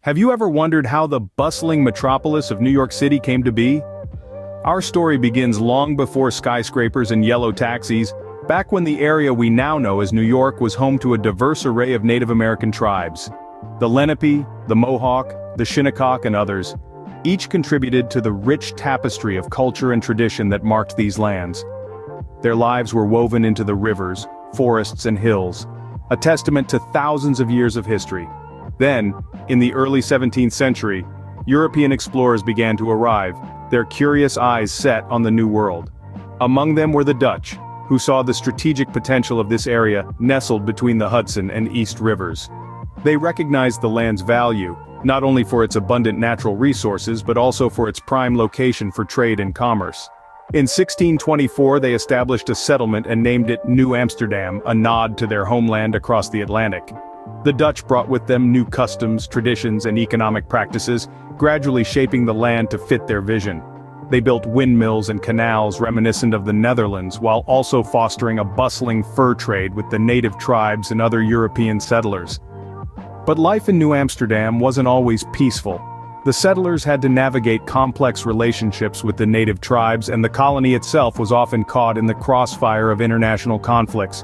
Have you ever wondered how the bustling metropolis of New York City came to be? Our story begins long before skyscrapers and yellow taxis, back when the area we now know as New York was home to a diverse array of Native American tribes. The Lenape, the Mohawk, the Shinnecock and others, each contributed to the rich tapestry of culture and tradition that marked these lands. Their lives were woven into the rivers, forests and hills, a testament to thousands of years of history. Then, in the early 17th century, European explorers began to arrive, their curious eyes set on the New World. Among them were the Dutch, who saw the strategic potential of this area nestled between the Hudson and East rivers. They recognized the land's value, not only for its abundant natural resources but also for its prime location for trade and commerce. In 1624 they established a settlement and named it New Amsterdam, a nod to their homeland across the Atlantic. The Dutch brought with them new customs, traditions, and economic practices, gradually shaping the land to fit their vision. They built windmills and canals reminiscent of the Netherlands while also fostering a bustling fur trade with the native tribes and other European settlers. But life in New Amsterdam wasn't always peaceful. The settlers had to navigate complex relationships with the native tribes, and the colony itself was often caught in the crossfire of international conflicts.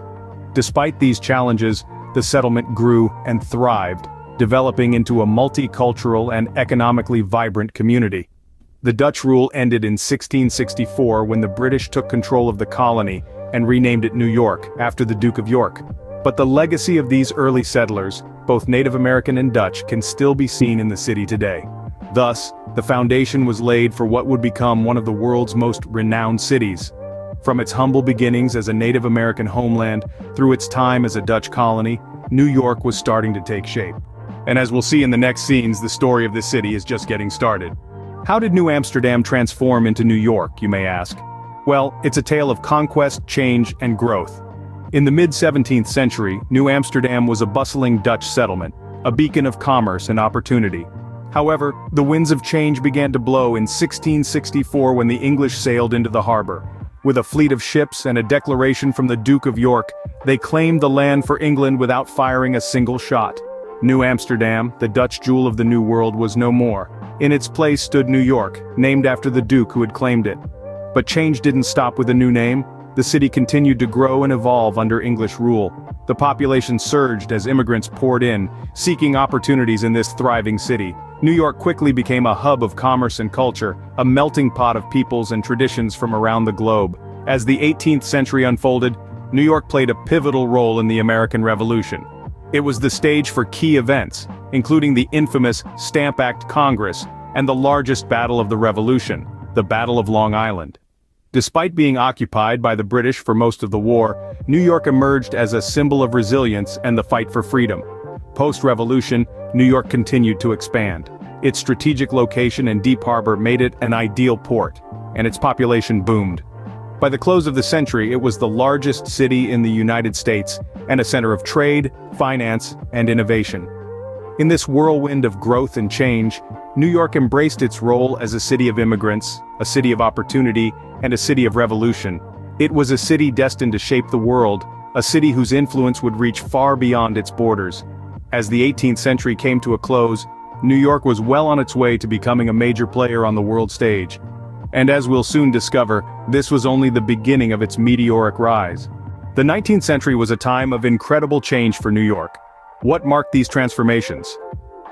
Despite these challenges, the settlement grew and thrived, developing into a multicultural and economically vibrant community. The Dutch rule ended in 1664 when the British took control of the colony and renamed it New York after the Duke of York. But the legacy of these early settlers, both Native American and Dutch, can still be seen in the city today. Thus, the foundation was laid for what would become one of the world's most renowned cities. From its humble beginnings as a Native American homeland, through its time as a Dutch colony, New York was starting to take shape. And as we'll see in the next scenes, the story of this city is just getting started. How did New Amsterdam transform into New York, you may ask? Well, it's a tale of conquest, change, and growth. In the mid-17th century, New Amsterdam was a bustling Dutch settlement, a beacon of commerce and opportunity. However, the winds of change began to blow in 1664 when the English sailed into the harbor. With a fleet of ships and a declaration from the Duke of York, they claimed the land for England without firing a single shot. New Amsterdam, the Dutch jewel of the New World, was no more. In its place stood New York, named after the Duke who had claimed it. But change didn't stop with a new name. The city continued to grow and evolve under English rule. The population surged as immigrants poured in, seeking opportunities in this thriving city. New York quickly became a hub of commerce and culture, a melting pot of peoples and traditions from around the globe. As the 18th century unfolded, New York played a pivotal role in the American Revolution. It was the stage for key events, including the infamous Stamp Act Congress and the largest battle of the Revolution, the Battle of Long Island. Despite being occupied by the British for most of the war, New York emerged as a symbol of resilience and the fight for freedom. Post-revolution, New York continued to expand. Its strategic location and deep harbor made it an ideal port, and its population boomed. By the close of the century, it was the largest city in the United States and a center of trade, finance, and innovation. In this whirlwind of growth and change, New York embraced its role as a city of immigrants, a city of opportunity, and a city of revolution. It was a city destined to shape the world, a city whose influence would reach far beyond its borders. As the 18th century came to a close, New York was well on its way to becoming a major player on the world stage. And as we'll soon discover, this was only the beginning of its meteoric rise. The 19th century was a time of incredible change for New York. What marked these transformations?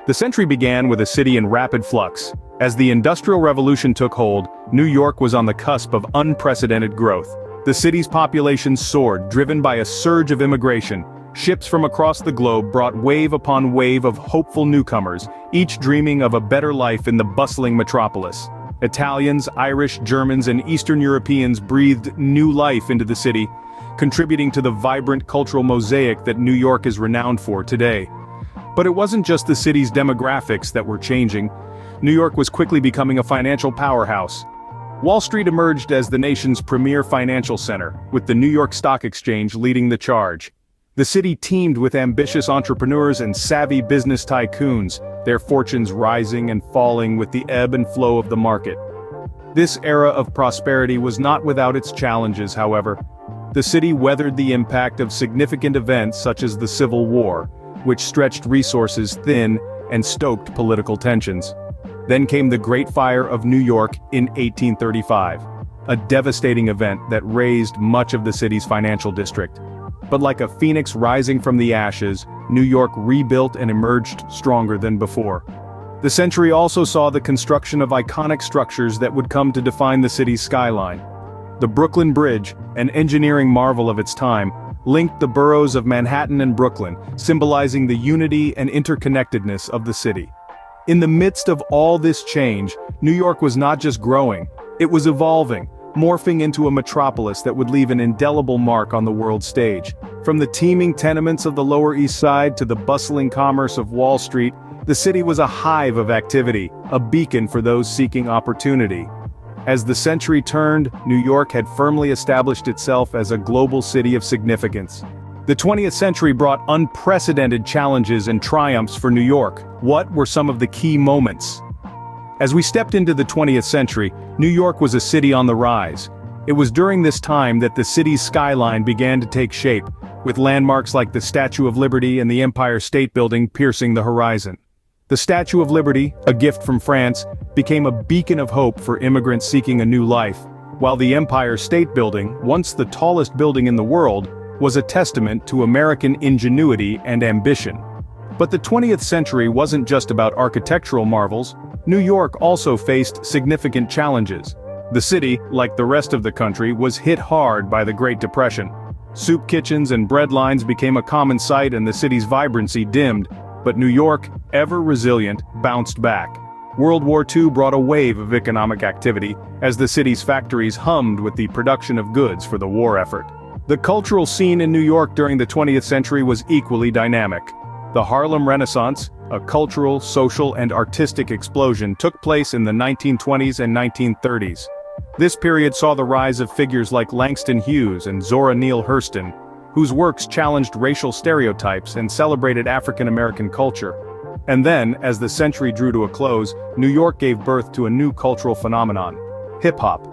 The century began with a city in rapid flux. As the Industrial Revolution took hold, New York was on the cusp of unprecedented growth. The city's population soared, driven by a surge of immigration. Ships from across the globe brought wave upon wave of hopeful newcomers, each dreaming of a better life in the bustling metropolis. Italians, Irish, Germans, and Eastern Europeans breathed new life into the city, contributing to the vibrant cultural mosaic that New York is renowned for today. But it wasn't just the city's demographics that were changing. New York was quickly becoming a financial powerhouse. Wall Street emerged as the nation's premier financial center, with the New York Stock Exchange leading the charge. The city teemed with ambitious entrepreneurs and savvy business tycoons, their fortunes rising and falling with the ebb and flow of the market. This era of prosperity was not without its challenges, however. The city weathered the impact of significant events such as the Civil War, which stretched resources thin and stoked political tensions. Then came the Great Fire of New York in 1835, a devastating event that razed much of the city's financial district. But like a phoenix rising from the ashes, New York rebuilt and emerged stronger than before. The century also saw the construction of iconic structures that would come to define the city's skyline. The Brooklyn Bridge, an engineering marvel of its time, linked the boroughs of Manhattan and Brooklyn, symbolizing the unity and interconnectedness of the city. In the midst of all this change, New York was not just growing, it was evolving, morphing into a metropolis that would leave an indelible mark on the world stage. From the teeming tenements of the Lower East Side to the bustling commerce of Wall Street, the city was a hive of activity, a beacon for those seeking opportunity. As the century turned, New York had firmly established itself as a global city of significance. The 20th century brought unprecedented challenges and triumphs for New York. What were some of the key moments? As we stepped into the 20th century, New York was a city on the rise. It was during this time that the city's skyline began to take shape, with landmarks like the Statue of Liberty and the Empire State Building piercing the horizon. The Statue of Liberty, a gift from France, became a beacon of hope for immigrants seeking a new life, while the Empire State Building, once the tallest building in the world, was a testament to American ingenuity and ambition. But the 20th century wasn't just about architectural marvels. New York also faced significant challenges. The city, like the rest of the country, was hit hard by the Great Depression. Soup kitchens and bread lines became a common sight and the city's vibrancy dimmed, but New York, ever resilient, bounced back. World War II brought a wave of economic activity, as the city's factories hummed with the production of goods for the war effort. The cultural scene in New York during the 20th century was equally dynamic. The Harlem Renaissance, a cultural, social, and artistic explosion, took place in the 1920s and 1930s. This period saw the rise of figures like Langston Hughes and Zora Neale Hurston, whose works challenged racial stereotypes and celebrated African American culture. And then, as the century drew to a close, New York gave birth to a new cultural phenomenon: hip-hop.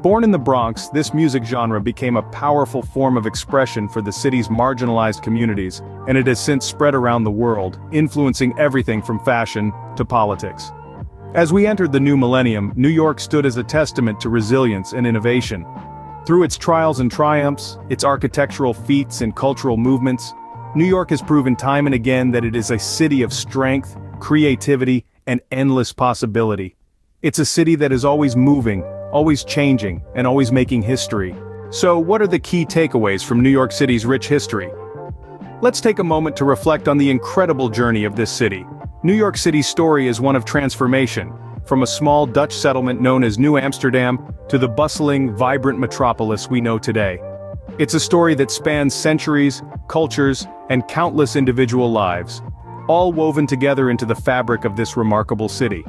Born in the Bronx, this music genre became a powerful form of expression for the city's marginalized communities, and it has since spread around the world, influencing everything from fashion to politics. As we entered the new millennium, New York stood as a testament to resilience and innovation. Through its trials and triumphs, its architectural feats and cultural movements, New York has proven time and again that it is a city of strength, creativity, and endless possibility. It's a city that is always moving, always changing, and always making history. So, what are the key takeaways from New York City's rich history? Let's take a moment to reflect on the incredible journey of this city. New York City's story is one of transformation, from a small Dutch settlement known as New Amsterdam to the bustling, vibrant metropolis we know today. It's a story that spans centuries, cultures, and countless individual lives, all woven together into the fabric of this remarkable city.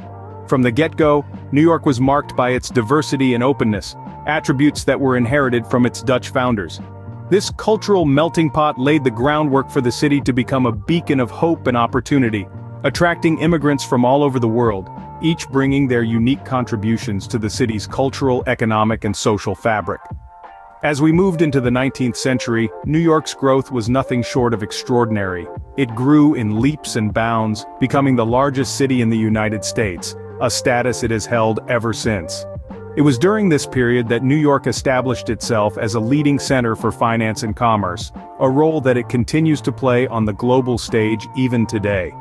From the get-go, New York was marked by its diversity and openness, attributes that were inherited from its Dutch founders. This cultural melting pot laid the groundwork for the city to become a beacon of hope and opportunity, attracting immigrants from all over the world, each bringing their unique contributions to the city's cultural, economic, and social fabric. As we moved into the 19th century, New York's growth was nothing short of extraordinary. It grew in leaps and bounds, becoming the largest city in the United States, a status it has held ever since. It was during this period that New York established itself as a leading center for finance and commerce, a role that it continues to play on the global stage even today.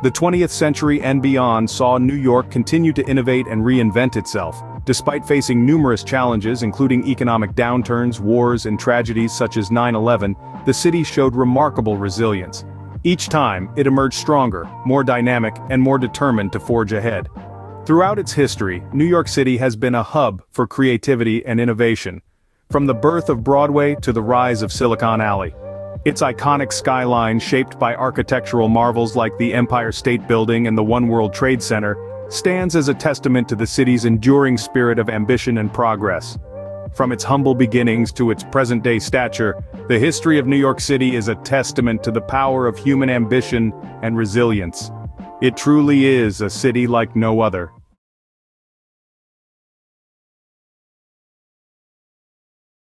The 20th century and beyond saw New York continue to innovate and reinvent itself. Despite facing numerous challenges including economic downturns, wars, and tragedies such as 9/11, the city showed remarkable resilience. Each time, it emerged stronger, more dynamic, and more determined to forge ahead. Throughout its history, New York City has been a hub for creativity and innovation, from the birth of Broadway to the rise of Silicon Alley. Its iconic skyline, shaped by architectural marvels like the Empire State Building and the One World Trade Center, stands as a testament to the city's enduring spirit of ambition and progress. From its humble beginnings to its present-day stature, the history of New York City is a testament to the power of human ambition and resilience. It truly is a city like no other.